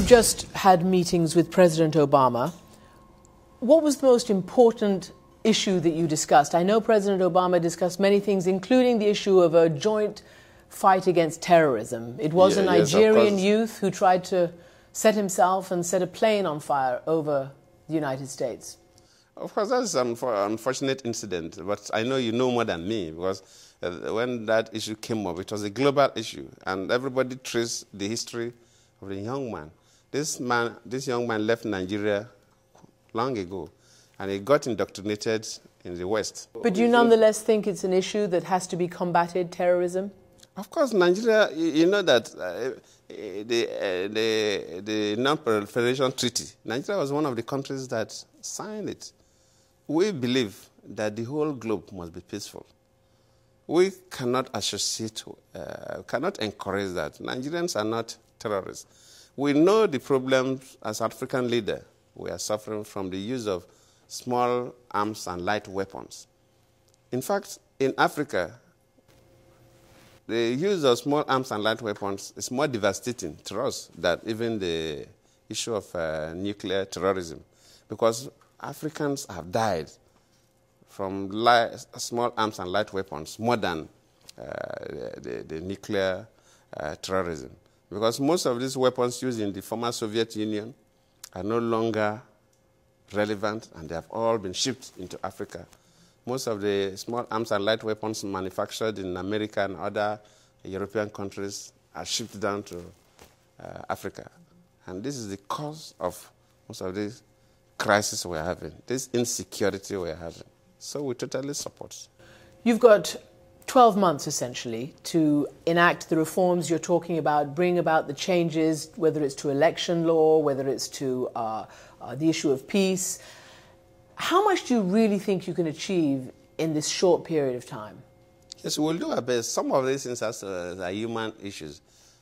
You've just had meetings with President Obama. What was the most important issue that you discussed? I know President Obama discussed many things, including the issue of a joint fight against terrorism. It was a Nigerian youth who tried to set himself and set a plane on fire over the United States. Of course, that's an unfortunate incident, but I know you know more than me, because when that issue came up, it was a global issue, and everybody traced the history of the young man. This young man left Nigeria long ago, and he got indoctrinated in the West. But do you nonetheless think it's an issue that has to be combated, terrorism? Of course, Nigeria, you know that the Non-Proliferation Treaty, Nigeria was one of the countries that signed it. We believe that the whole globe must be peaceful. We cannot associate, cannot encourage that. Nigerians are not terrorists. We know the problems as African leader. We are suffering from the use of small arms and light weapons. In fact, in Africa, the use of small arms and light weapons is more devastating to us than even the issue of nuclear terrorism, because Africans have died from small arms and light weapons more than the nuclear terrorism, because most of these weapons used in the former Soviet Union are no longer relevant, and they have all been shipped into Africa. Most of the small arms and light weapons manufactured in America and other European countries are shipped down to Africa. And this is the cause of most of these crises we're having, this insecurity we're having. So we totally support. You've got 12 months, essentially, to enact the reforms you're talking about, bring about the changes, whether it's to election law, whether it's to the issue of peace. How much do you really think you can achieve in this short period of time? Yes, we'll do our best. Some of these things are human issues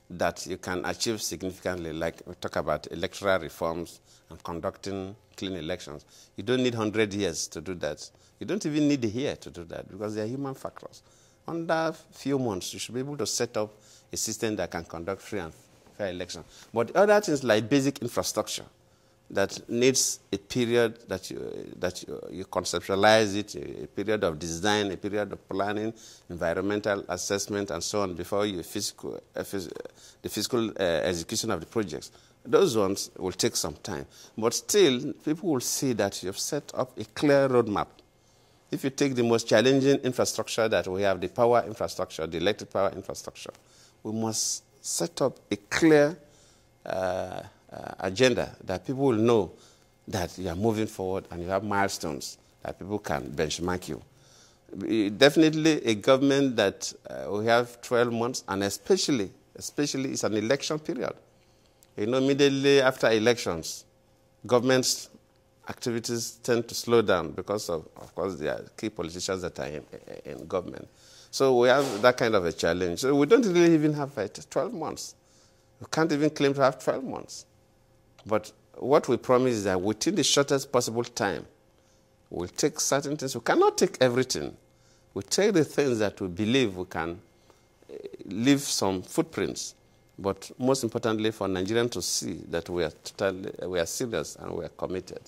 that you can achieve significantly, like we talk about electoral reforms and conducting clean elections. You don't need 100 years to do that. You don't even need a year to do that, because they are human factors. Under a few months, you should be able to set up a system that can conduct free and fair elections. But other things like basic infrastructure, that needs a period that you conceptualize it, a period of design, a period of planning, environmental assessment, and so on, before the physical execution of the projects. Those ones will take some time. But still, people will see that you've set up a clear roadmap. If you take the most challenging infrastructure that we have, the power infrastructure, the electric power infrastructure, we must set up a clear agenda that people will know that you are moving forward and you have milestones that people can benchmark you. Definitely a government that we have 12 months, and especially it's an election period. You know, immediately after elections, government's activities tend to slow down because of course, there are key politicians that are in government. So we have that kind of a challenge. So we don't really even have 12 months. We can't even claim to have 12 months. But what we promise is that within the shortest possible time, we'll take certain things. We cannot take everything. We take the things that we believe we can leave some footprints. But most importantly, for Nigerians to see that we are serious and we are committed.